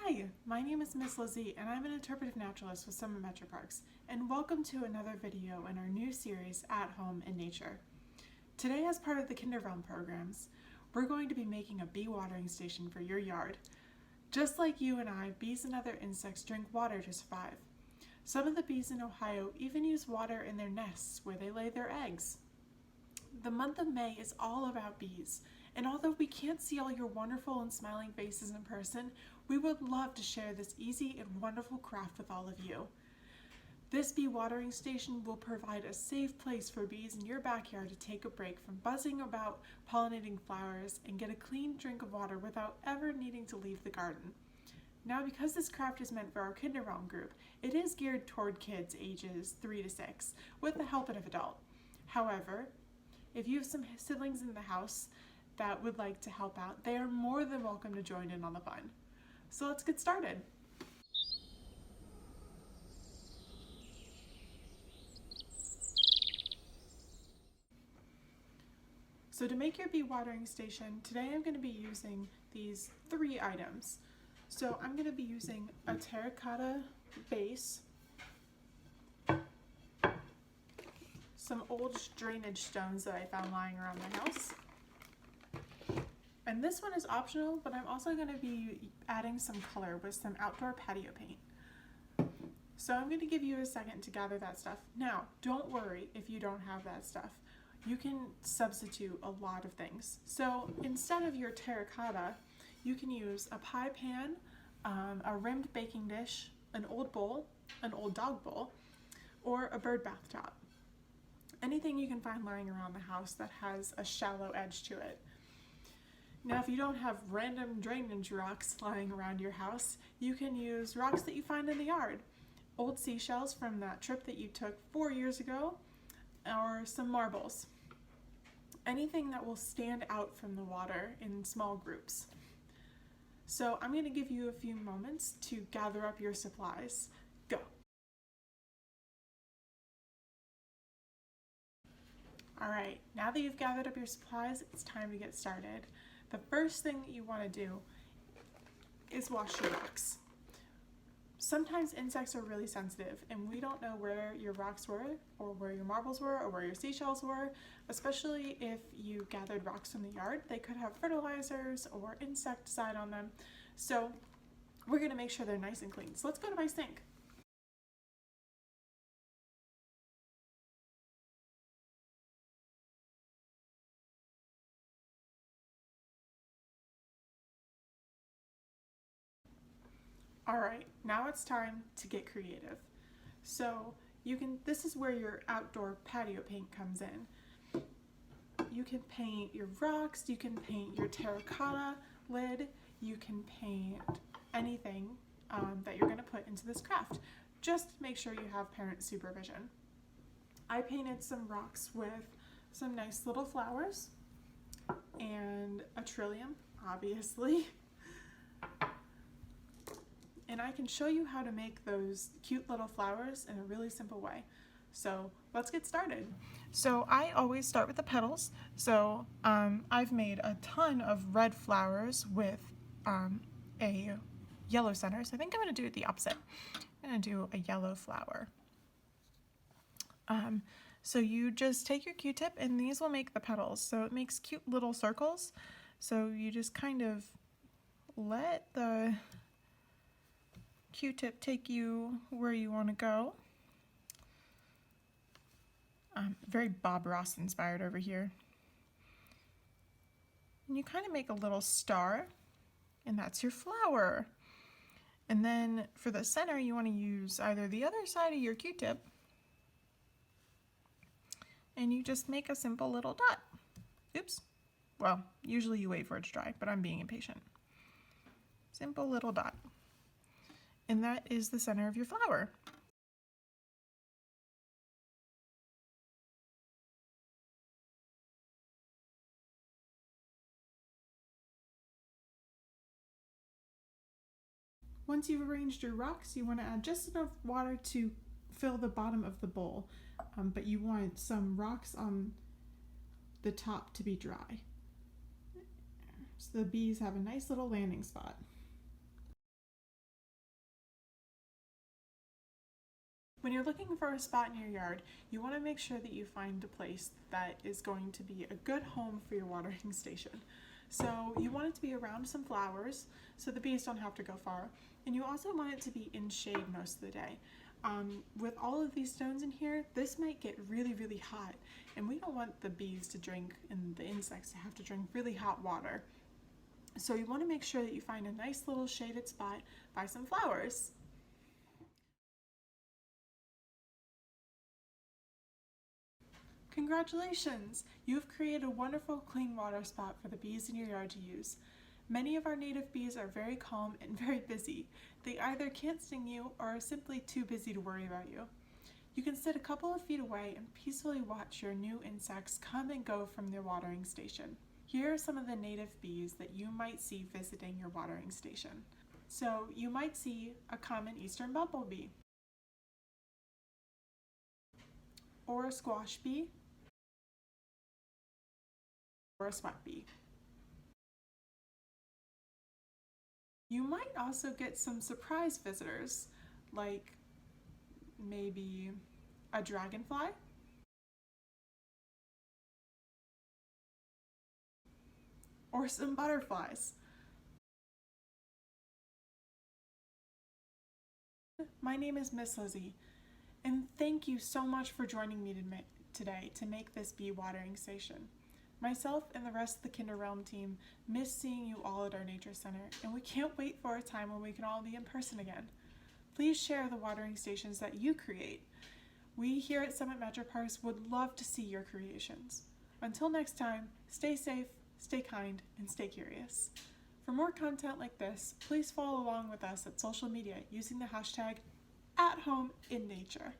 Hi, my name is Miss Lizzie and I'm an interpretive naturalist with Summit Metro Parks, and welcome to another video in our new series, At Home in Nature. Today, as part of the Kinderrealm programs, we're going to be making a bee watering station for your yard. Just like you and I, bees and other insects drink water to survive. Some of the bees in Ohio even use water in their nests where they lay their eggs. The month of May is all about bees, and although we can't see all your wonderful and smiling faces in person, we would love to share this easy and wonderful craft with all of you. This bee watering station will provide a safe place for bees in your backyard to take a break from buzzing about pollinating flowers and get a clean drink of water without ever needing to leave the garden. Now, because this craft is meant for our Kinderrealm group, it is geared toward kids ages 3 to 6 with the help of an adult. However, if you have some siblings in the house that would like to help out, they are more than welcome to join in on the fun. So let's get started. So to make your bee watering station, today I'm going to be using these 3 items. So I'm going to be using a terracotta base, some old drainage stones that I found lying around my house, and this one is optional, but I'm also going to be adding some color with some outdoor patio paint. So I'm going to give you a second to gather that stuff. Now, don't worry if you don't have that stuff. You can substitute a lot of things. So instead of your terracotta, you can use a pie pan, a rimmed baking dish, an old bowl, an old dog bowl, or a bird bath top. Anything you can find lying around the house that has a shallow edge to it. Now, if you don't have random drainage rocks lying around your house, you can use rocks that you find in the yard. Old seashells from that trip that you took 4 years ago, or some marbles. Anything that will stand out from the water in small groups. So I'm going to give you a few moments to gather up your supplies. Go. All right, now that you've gathered up your supplies, it's time to get started. The first thing that you want to do is wash your rocks. Sometimes insects are really sensitive and we don't know where your rocks were or where your marbles were or where your seashells were, especially if you gathered rocks from the yard. They could have fertilizers or insecticide on them. So we're going to make sure they're nice and clean. So let's go to my sink. All right, now it's time to get creative. So this is where your outdoor patio paint comes in. You can paint your rocks, you can paint your terracotta lid, you can paint anything that you're going to put into this craft. Just make sure you have parent supervision. I painted some rocks with some nice little flowers and a trillium, obviously. And I can show you how to make those cute little flowers in a really simple way. So let's get started. So I always start with the petals. So I've made a ton of red flowers with a yellow center. So I think I'm going to do it the opposite. I'm going to do a yellow flower. So you just take your Q-tip and these will make the petals. So it makes cute little circles. So you just kind of let the Q-tip take you where you want to go. Very Bob Ross inspired over here. And you kind of make a little star, and that's your flower. And then for the center, you want to use either the other side of your Q-tip, and you just make a simple little dot. Oops. Well, usually you wait for it to dry, but I'm being impatient. Simple little dot. And that is the center of your flower. Once you've arranged your rocks, you want to add just enough water to fill the bottom of the bowl, but you want some rocks on the top to be dry. So the bees have a nice little landing spot. When you're looking for a spot in your yard, you want to make sure that you find a place that is going to be a good home for your watering station. So you want it to be around some flowers so the bees don't have to go far, and you also want it to be in shade most of the day. With all of these stones in here, this might get really, really hot, and we don't want the bees to drink and the insects to have to drink really hot water. So you want to make sure that you find a nice little shaded spot by some flowers. Congratulations! You've created a wonderful clean water spot for the bees in your yard to use. Many of our native bees are very calm and very busy. They either can't sting you or are simply too busy to worry about you. You can sit a couple of feet away and peacefully watch your new insects come and go from their watering station. Here are some of the native bees that you might see visiting your watering station. So you might see a common eastern bumblebee, or a squash bee, or a sweat bee. You might also get some surprise visitors, like maybe a dragonfly, or some butterflies. My name is Miss Lizzie, and thank you so much for joining me today to make this bee watering station. Myself and the rest of the Kinder Realm team miss seeing you all at our nature center, and we can't wait for a time when we can all be in person again. Please share the watering stations that you create. We here at Summit Metro Parks would love to see your creations. Until next time, stay safe, stay kind, and stay curious. For more content like this, please follow along with us at social media using the hashtag @HomeInNature.